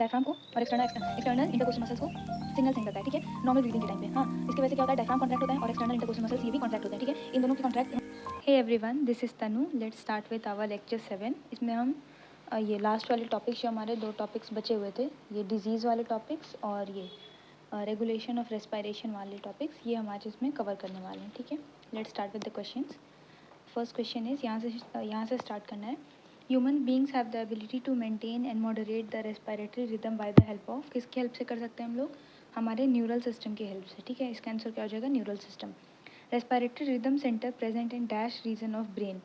Diaphragm को और external intercostal muscles को सिग्नल सेंड करता है, ठीक है, नॉर्मल ब्रीदिंग के टाइम पे। हाँ, इसकी वजह से क्या होता है, डायफ्राम कॉन्ट्रैक्ट होता है और एक्सटर्नल इंटरकोस्टल मसल्स ये भी कॉन्ट्रैक्ट होते हैं, ठीक है, इन दोनों की contract. Hey everyone, this is Tanu. Let's start with our lecture 7। इसमें हम ये लास्ट वाले टॉपिक्स, जो हमारे 2 टॉपिक्स बचे हुए थे, ये डिजीज़ वाले टॉपिक्स और ये रेगुलेशन ऑफ रेस्पिरेशन वाले टॉपिक्स, ये हमारे इसमें कवर करने वाले हैं, ठीक है। Let's start with the questions. First question is, यहाँ से स्टार्ट करना है। Human beings have the ability to maintain and moderate the respiratory rhythm by the help of, किसकी हेल्प से कर सकते हैं हम लोग, हमारे न्यूरल सिस्टम की हेल्प से, ठीक है। इसका आंसर क्या हो जाएगा, neural system. Respiratory rhythm centre present in dash region of brain.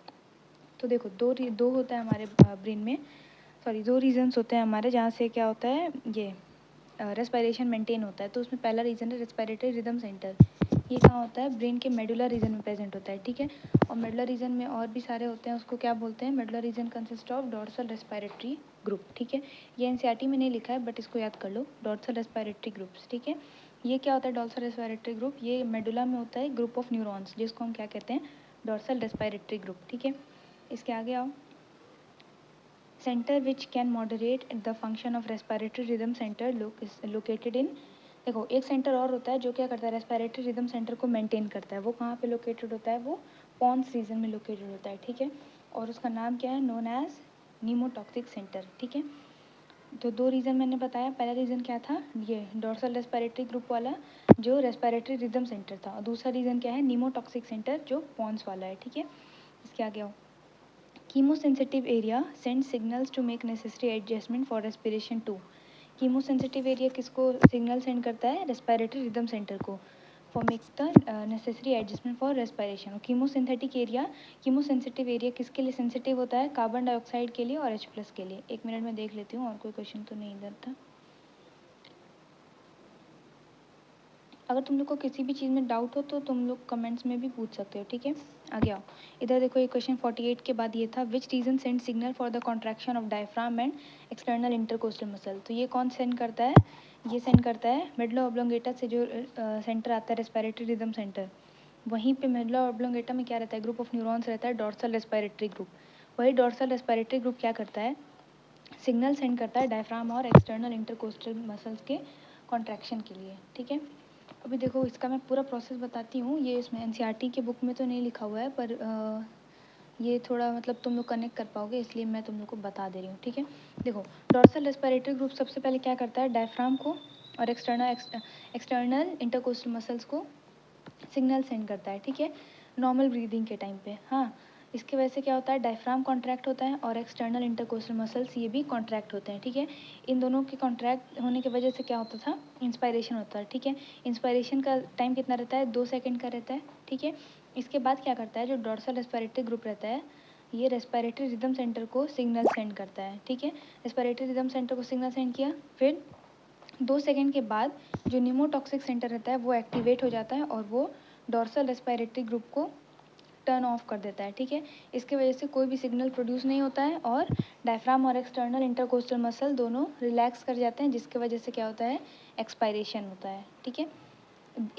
तो देखो दो होता है हमारे ब्रेन में, सॉरी 2 रीजन्स होते हैं हमारे, जहाँ से क्या होता है, ये रेस्पिरेशन मेंटेन होता है। तो उसमें पहला रीजन है रेस्पिरेटरी रिदम सेंटर। ये कहाँ होता है, ब्रेन के मेडुला रीजन में प्रेजेंट होता है, ठीक है। और मेडुला रीजन में और भी सारे होते हैं, उसको क्या बोलते हैं, medulla reason consist of dorsal respiratory group, ठीक है। ये एनसीईआरटी में नहीं लिखा है, बट इसको याद कर लो, डॉर्सल रेस्पिरेटरी ग्रुप्स, ठीक है। ये क्या होता है डॉर्सल रेस्पिरेटरी ग्रुप, ये मेडुला में होता है ग्रुप ऑफ न्यूरॉन्स, जिसको हम क्या कहते हैं, डॉर्सल रेस्पिरेटरी ग्रुप, ठीक है। इसके आगे आओ, centre which can moderate the function of respiratory rhythm centre located in, देखो एक सेंटर और होता है जो क्या करता है, रेस्पिरेटरी रिदम सेंटर को मेंटेन करता है। वो कहाँ पे लोकेटेड होता है, वो पॉन्स रीजन में लोकेटेड होता है, ठीक है। और उसका नाम क्या है, नोन एज नीमोटॉक्सिक सेंटर, ठीक है। तो 2 रीज़न मैंने बताया। पहला रीज़न क्या था, ये डॉर्सल रेस्पिरेटरी ग्रुप वाला जो रेस्पिरेटरी रिदम सेंटर था, और दूसरा रीज़न क्या है, नीमोटॉक्सिक सेंटर जो पॉन्स वाला है, ठीक है। इसके आगे आओ, chemosensitive area send signals to make necessary adjustment for respiration 2। Chemosensitive area किसको सिग्नल सेंड करता है, रेस्पिरेटरी रिदम सेंटर को, for make the necessary adjustment for respiration. Chemosynthetic area, chemosensitive area किसके लिए सेंसिटिव होता है, कार्बन डाइऑक्साइड के लिए और H+ के लिए। 1 मिनट में देख लेती हूँ और कोई क्वेश्चन तो नहीं इधर था। अगर तुम लोग को किसी भी चीज़ में डाउट हो तो तुम लोग कमेंट्स में भी पूछ सकते हो, ठीक है। आगे आओ, इधर देखो ये क्वेश्चन 48 के बाद ये था, which region send signal for the contraction of diaphragm and external intercostal muscle. तो ये कौन सेंड करता है, ये सेंड करता है मेडुला ऑब्लोंगेटा से, जो सेंटर आता है रेस्पिरेटरी रिदम सेंटर, वहीं पे मेडुला ऑब्लोंगेटा में क्या रहता है, ग्रुप ऑफ न्यूरॉन्स रहता है, डॉर्सल रेस्पिरेटरी ग्रुप। वही डॉर्सल रेस्पिरेटरी ग्रुप क्या करता है, सिग्नल सेंड करता है डायफ्राम और एक्सटर्नल इंटरकोस्टल मसल्स के कॉन्ट्रैक्शन के लिए, ठीक है। अभी देखो इसका मैं पूरा प्रोसेस बताती हूँ। ये इसमें एनसीईआरटी के बुक में तो नहीं लिखा हुआ है, पर ये थोड़ा मतलब तुम लोग कनेक्ट कर पाओगे, इसलिए मैं तुम लोग को बता दे रही हूँ, ठीक है। देखो डॉर्सल रेस्पिरेटरी ग्रुप सबसे पहले क्या करता है, डायफ्राम को और एक्सटर्नल इंटरकोस्टल मसल्स को सिग्नल सेंड करता है, ठीक है, नॉर्मल ब्रीदिंग के टाइम पे। हाँ, इसकी वजह से क्या होता है, डायफ्राम कॉन्ट्रैक्ट होता है और एक्सटर्नल इंटरकोस्टल मसल्स ये भी कॉन्ट्रैक्ट होते हैं, ठीक है। इन दोनों के कॉन्ट्रैक्ट होने की वजह से क्या होता था, इंस्पायरेशन होता है, ठीक है। इंस्पायरेशन का टाइम कितना रहता है, 2 सेकेंड का रहता है, ठीक है। इसके बाद क्या करता है, जो डॉर्सल रेस्पिरेटरी ग्रुप रहता है, ये रेस्पिरेटरी रिदम सेंटर को सिग्नल सेंड करता है, ठीक है। रेस्पिरेटरी रिदम सेंटर को सिग्नल सेंड किया, फिर 2 सेकेंड के बाद जो नीमोटॉक्सिक सेंटर रहता है वो एक्टिवेट हो जाता है और वो डॉर्सल रेस्पिरेटरी ग्रुप को टर्न ऑफ कर देता है, ठीक है। इसकी वजह से कोई भी सिग्नल प्रोड्यूस नहीं होता है और डायफ्राम और एक्सटर्नल इंटरकोस्टल मसल दोनों रिलैक्स कर जाते हैं, जिसकी वजह से क्या होता है, एक्सपायरेशन होता है, ठीक है।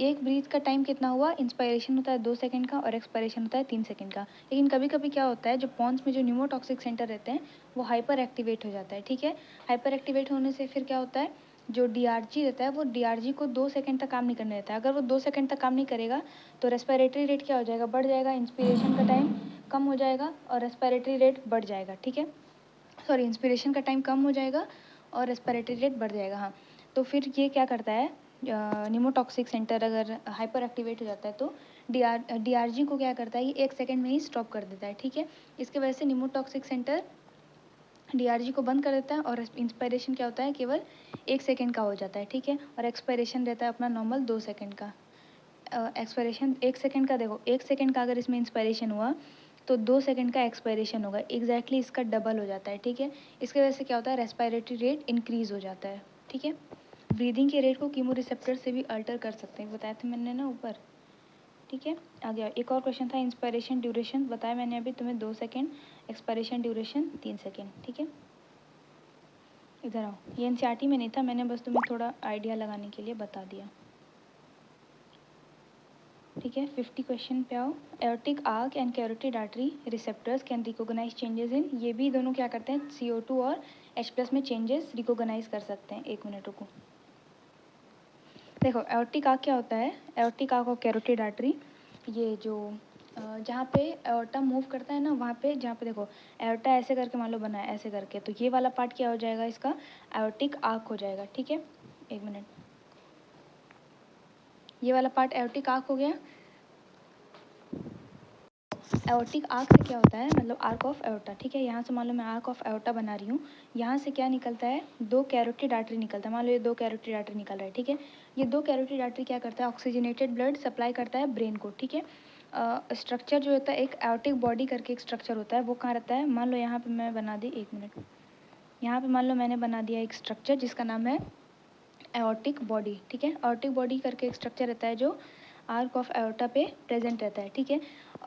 एक ब्रीथ का टाइम कितना हुआ, इंस्पायरेशन होता है 2 सेकंड का और एक्सपायरेशन होता है 3 सेकंड का। लेकिन कभी कभी क्या होता है, जो पॉन्स में जो न्यूमोटॉक्सिक सेंटर रहते हैं वो हाइपर एक्टिवेट हो जाता है, ठीक है। हाइपर एक्टिवेट होने से फिर क्या होता है, जो डीआरजी रहता है वो डीआरजी को 2 सेकंड तक काम नहीं करने देता है। अगर वो 2 सेकंड तक काम नहीं करेगा तो रेस्पिरेटरी रेट क्या हो जाएगा, बढ़ जाएगा, इंस्पिरेशन का टाइम कम हो जाएगा और रेस्पिरेटरी रेट बढ़ जाएगा, ठीक है। सॉरी, इंस्पिरेशन का टाइम कम हो जाएगा और रेस्पिरेटरी रेट बढ़ जाएगा। हाँ, तो फिर ये क्या करता है, न्यूमोटॉक्सिक सेंटर अगर हाइपर एक्टिवेट हो जाता है तो डीआरजी को क्या करता है, ये 1 सेकंड में ही स्टॉप कर देता है, ठीक है। इसकी वजह से न्यूमोटॉक्सिक सेंटर डीआरजी को बंद कर देता है और इंस्पायरेशन क्या होता है, केवल 1 सेकंड का हो जाता है, ठीक है। और एक्सपायरेशन रहता है अपना नॉर्मल 2 सेकंड का। एक्सपायरेशन 1 सेकंड का, देखो 1 सेकंड का अगर इसमें इंस्पायरेशन हुआ तो 2 सेकंड का एक्सपायरेशन होगा, एग्जैक्टली इसका डबल हो जाता है, ठीक है। इसकी वजह से क्या होता है, रेस्पिरेटरी रेट इंक्रीज हो जाता है, ठीक है। ब्रीदिंग के रेट को कीमो रिसेप्टर से भी अल्टर कर सकते हैं, बताया था मैंने ना ऊपर, ठीक है। आ गया एक और क्वेश्चन था, इंस्पायरेशन ड्यूरेशन बताया मैंने अभी तुम्हें 2 सेकंड, एक्सपायरेशन ड्यूरेशन 3 सेकंड, ठीक है। इधर आओ, ये एनसीईआरटी में नहीं था, मैंने बस तुम्हें थोड़ा आइडिया लगाने के लिए बता दिया, ठीक है। 50 क्वेश्चन पे आओ, aortic and carotid artery receptors can recognise changes in, ये भी दोनों क्या करते हैं, CO2 और H+ में चेंजेस रिकॉग्नाइज कर सकते हैं। 1 मिनट रुको। देखो एओर्टिक आर्क क्या होता है? एओर्टिक आर्क और कैरोटिड आर्टरी, ये जो जहाँ पे एओर्टा मूव करता है ना, वहाँ पे जहाँ पे देखो एओर्टा ऐसे करके मान लो बना है ऐसे करके, तो ये वाला पार्ट क्या हो जाएगा? इसका एओर्टिक आर्क हो जाएगा। ठीक है, 1 मिनट। ये वाला पार्ट एओर्टिक आर्क हो गया। एओर्टिक आर्क से क्या होता है, मतलब आर्क ऑफ एओर्टा। ठीक है, यहाँ से मान लो मैं आर्क ऑफ एओर्टा बना रही हूँ, यहाँ से क्या निकलता है? 2 कैरोटिड आर्टरी निकलता है। मान लो ये 2 कैरोटिड आर्टरी निकल रहा है। ठीक है, ये 2 कैरोटिड आर्टरी क्या करता है? ऑक्सीजनेटेड ब्लड सप्लाई करता है ब्रेन को। ठीक है, स्ट्रक्चर जो होता है एक एओर्टिक बॉडी करके एक स्ट्रक्चर होता है, वो कहाँ रहता है? मान लो यहाँ पे मैं बना दी, 1 मिनट, यहाँ पे मान लो मैंने बना दिया एक स्ट्रक्चर जिसका नाम है एओर्टिक बॉडी। ठीक है, एओर्टिक बॉडी करके एक स्ट्रक्चर रहता है जो आर्क ऑफ एओर्टा पे प्रेजेंट रहता है। ठीक है,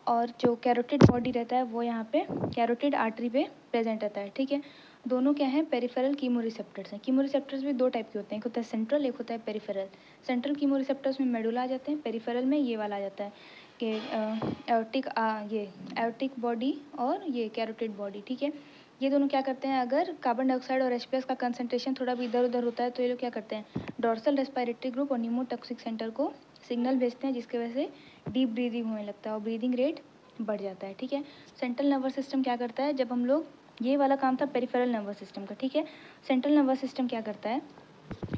और जो कैरोटिड बॉडी रहता है वो यहाँ पे कैरोटिड आर्टरी पे प्रेजेंट रहता है। ठीक है, दोनों क्या है? पेरिफेरल कीमोरिसेप्टर्स हैं। कीमोरिसेप्टर्स भी 2 टाइप के होते हैं, एक होता है सेंट्रल, एक होता है पेरिफेरल। सेंट्रल कीमोरिसेप्टर्स में मेडुला आ जाते हैं, पेरिफेरल में ये वाला आ जाता है कि ये एओर्टिक बॉडी और ये कैरोटिड बॉडी। ठीक है, ये दोनों क्या करते हैं? अगर कार्बन डाइऑक्साइड और H+ का कंसंट्रेशन थोड़ा भी इधर उधर होता है तो ये लोग क्या करते हैं? डोर्सल रेस्पिरेटरी ग्रुप और न्यूमोटॉक्सिक सेंटर को सिग्नल भेजते हैं, जिसकी वजह से डीप ब्रीदिंग होने लगता है और ब्रीदिंग रेट बढ़ जाता है। ठीक है, सेंट्रल नर्वस सिस्टम क्या करता है? जब हम लोग, ये वाला काम था पेरिफेरल नर्वस सिस्टम का। ठीक है, सेंट्रल नर्वस सिस्टम क्या करता है?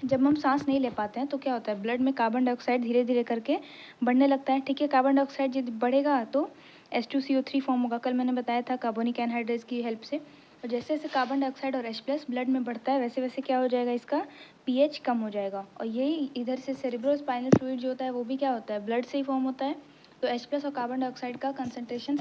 जब हम सांस नहीं ले पाते हैं तो क्या होता है? ब्लड में कार्बन डाइऑक्साइड धीरे धीरे करके बढ़ने लगता है। ठीक है, कार्बन डाइऑक्साइड जब बढ़ेगा तो H2CO3 फॉर्म होगा। कल मैंने बताया था कार्बोनिक एनहाइड्रेस की हेल्प से। और जैसे जैसे कार्बन डाइऑक्साइड और H+ ब्लड में बढ़ता है वैसे वैसे क्या हो जाएगा? इसका pH कम हो जाएगा। और यही इधर से सेरेब्रोस्पाइनल फ्लूइड जो होता है वो भी क्या होता है? ब्लड से ही फॉर्म होता है। तो H+ और कार्बन डाइऑक्साइड का कंसनट्रेशन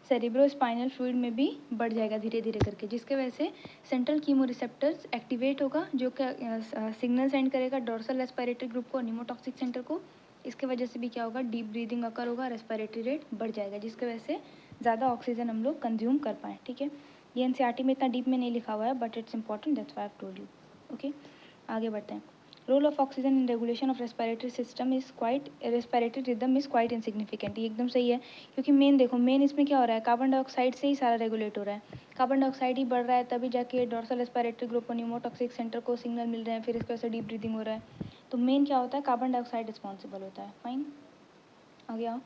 सेरेब्रोस्पाइनल फ्लूइड में भी बढ़ जाएगा धीरे धीरे करके, जिसके वजह से सेंट्रल कीमोरिसेप्टर्स एक्टिवेट होगा, जो क्या सिग्नल सेंड करेगा डोर्सल रेस्पिरेटरी ग्रुप को, न्यूमोटॉक्सिक सेंटर को। इसके वजह से भी क्या होगा? डीप ब्रीदिंग अकर होगा, रेस्पिरेटरी रेट बढ़ जाएगा, जिसकी वजह से ज़्यादा ऑक्सीजन हम लोग कंज्यूम कर पाएँ। ठीक है, ये NCERT में इतना डीप में नहीं लिखा हुआ है, but it's important, that's why I have told you. Okay, आगे बढ़ते हैं। Role of oxygen in regulation of respiratory rhythm is quite insignificant. ये एकदम सही है, क्योंकि मेन देखो, मेन इसमें क्या हो रहा है? कार्बन डाइऑक्साइड से ही सारा रेगुलेट हो रहा है। कार्बन डाइऑक्साइड ही बढ़ रहा है तभी जाके डोर्सल रेस्पिरेटरी ग्रुप और न्यूमोटॉक्सिक सेंटर को सिग्नल मिल रहे हैं, फिर इसकी वजह से डीप ब्रीदिंग हो रहा है। तो मेन क्या होता है? कार्बन डाइऑक्साइड रिस्पॉन्सिबल होता है। फाइन, आगे आओ।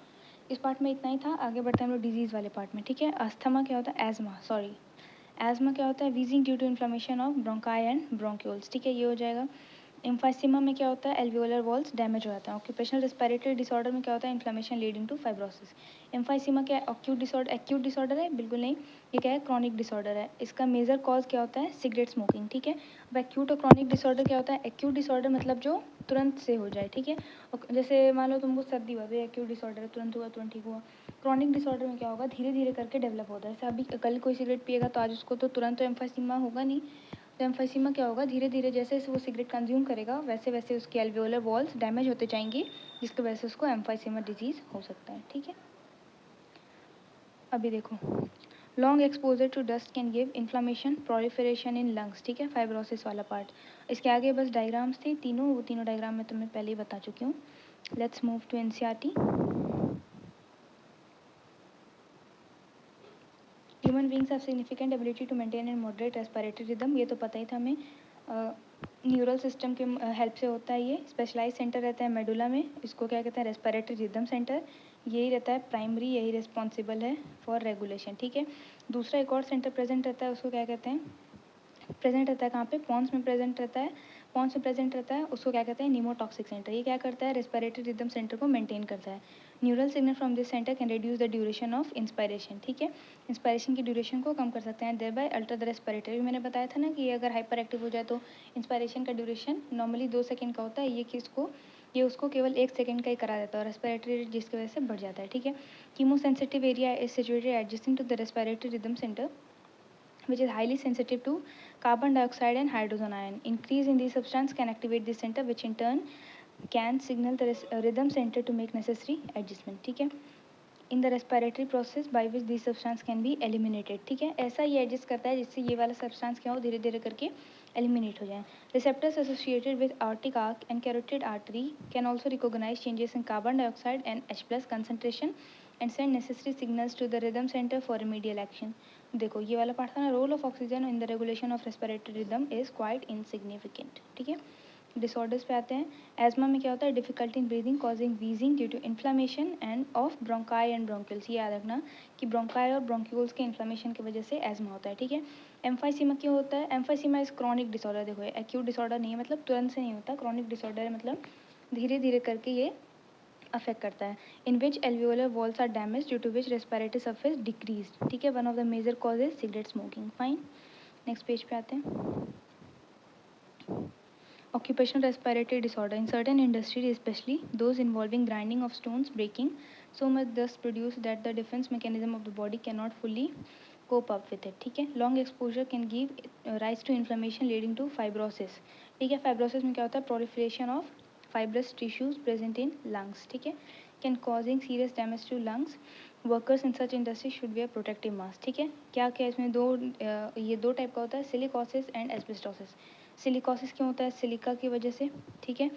इस पार्ट में इतना ही था, आगे बढ़ते हैं हम लोग डिजीज़ वाले पार्ट में। ठीक है, अस्थमा क्या होता है? एज़मा क्या होता है? Wheezing due to inflammation of bronchi and bronchioles. ठीक है, ये हो जाएगा। एम्फाइसीमा में क्या होता है? एल्वियोलर वॉल्स डैमेज हो जाता है। ऑक्यूपेशनल रेस्पिरेटरी डिसऑर्डर में क्या होता है? Inflammation leading to fibrosis. Emphysema क्या है? एक्यूट डिसऑर्डर है? बिल्कुल नहीं, ये क्या है? क्रॉनिक डिसऑर्डर है। इसका मेजर कॉज क्या होता है? Cigarette smoking. ठीक है, अब एक्यूट और क्रॉनिक डिसऑर्डर क्या होता है? एक्यूट डिसऑर्डर मतलब जो तुरंत से हो जाए। ठीक है, जैसे मान लो तुमको सर्दी हुआ तो एक्यूट डिसऑर्डर तुरंत हुआ, तुरंत ठीक हुआ। क्रॉनिक डिसऑर्डर में क्या होगा? धीरे धीरे करके डेवलप होता है। जैसे अभी कल कोई सिगरेट पिएगा तो आज उसको तो तुरंत तो एम्फाइसीमा होगा नहीं। तो एम्फाइसीमा क्या होगा? धीरे धीरे जैसे जैसे वो सिगरेट कंज्यूम करेगा वैसे वैसे उसकी एल्वियोलर वॉल्स डैमेज होते जाएंगी, जिसकी वजह से उसको एम्फाइसीमा डिजीज़ हो सकता है। ठीक है, अभी देखो, long exposure to dust can give inflammation proliferation in lungs. ठीक है, फाइब्रोसिस वाला पार्ट। इसके आगे बस डायग्राम्स थी तीनों, वो तीनों डायग्राम मैं तुम्हें पहले ही बता चुकी हूँ। Let's move to NCERT। Human beings have significant ability to maintain and moderate respiratory rhythm, ये तो पता ही था हमें। न्यूरल सिस्टम के हेल्प से होता है। ये स्पेशलाइज सेंटर रहता है मेडुला में, इसको क्या कहते हैं? Respiratory rhythm centre. यही रहता है प्राइमरी, यही रिस्पॉन्सिबल है फॉर रेगुलेशन। ठीक है, दूसरा एक और सेंटर प्रेजेंट रहता है, उसको क्या कहते हैं? प्रेजेंट रहता है कहाँ पे? पॉन्स में प्रेजेंट रहता है। पॉन्स में प्रेजेंट रहता है, उसको क्या कहते हैं? Pneumotaxic centre. ये क्या करता है? रेस्पिरेटरी रिदम सेंटर को मेंटेन करता है। Neural signal from this centre can reduce the duration of inspiration. ठीक है, इंस्पायरेशन की ड्यूरेशन को कम कर सकते हैं, thereby alter the respiratory. मैंने बताया था ना कि अगर हाइपर एक्टिव हो जाए तो इंस्पायरेशन का ड्यूरेशन नॉर्मली 2 सेकेंड का होता है, ये उसको केवल 1 सेकेंड का ही करा देता है, और रेस्पिरेटरी रेट जिसकी वजह से बढ़ जाता है। ठीक है, chemosensitive area is situated adjacent to the respiratory rhythm centre which is highly sensitive to carbon dioxide and hydrogen ion. Increase in these substance can activate this center, which in turn can signal the rhythm center to make necessary adjustment. ठीक है, in the respiratory process by which this substance can be eliminated. ठीक है, ऐसा ये adjust करता है जिससे ये वाला सब्सटेंस क्या हो? धीरे धीरे करके एलिमिनेट हो जाए। Receptors associated with aortic arch and carotid artery can also recognise changes in carbon dioxide and H+ concentration and send necessary signals to the rhythm center for remedial action. देखो ये वाला पार्ट था ना, role of oxygen in the regulation of respiratory rhythm is quite insignificant, ठीक है। Disorders पे आते हैं। एजमा में क्या होता है, difficulty in breathing causing wheezing due to inflammation and of bronchi and bronchioles. ये याद रखना कि ब्रोंकाई और ब्रोंक्यूल्स के इन्फ्लामेशन की वजह से एजमा होता है, ठीक है। एम्फाइसीमा क्यों होता है, एम्फाइसीमा इज क्रॉनिक डिसऑर्डर। देखो एक्यूट डिसऑर्डर नहीं है, मतलब तुरंत से नहीं होता, क्रॉनिक डिसऑर्डर है मतलब धीरे धीरे करके ये अफेक्ट करता है। In which alveolar walls are damage due to which respiratory surface decrease, ठीक है। One of the major cause is cigarette smoking. Fine, next page पे आते हैं। Occupational respiratory disorder. In certain industries, especially those involving grinding of stones, breaking so much dust produced that the defense mechanism of the body cannot fully cope up with it, ठीक है। Long exposure can give rise to inflammation leading to fibrosis, ठीक है। Fibrosis में क्या होता है, proliferation of fibrous tissues present in lungs, ठीक है। Can causing serious damage to lungs. Workers in such industry should wear protective mask, ठीक है। क्या क्या इसमें ये दो टाइप का होता है, सिलिकॉसिस एंड एस्बेस्टोसिस। सिलिकॉसिस क्यों होता है, सिलिका की वजह से, ठीक है।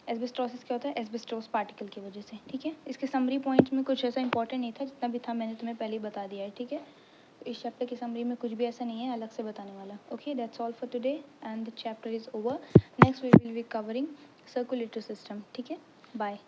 एस्बेस्टोसिस क्या होता है, एस्बेस्टोस पार्टिकल की वजह से, ठीक है। इसके समरी पॉइंट्स में कुछ ऐसा इंपॉर्टेंट नहीं था, जितना भी था मैंने तुम्हें पहले ही बता दिया है, ठीक है। इस चैप्टर की समरी में कुछ भी ऐसा नहीं है अलग से बताने वाला। Okay, that's all for today and the chapter is over. Next we will be covering circulatory system, ठीक है। बाय।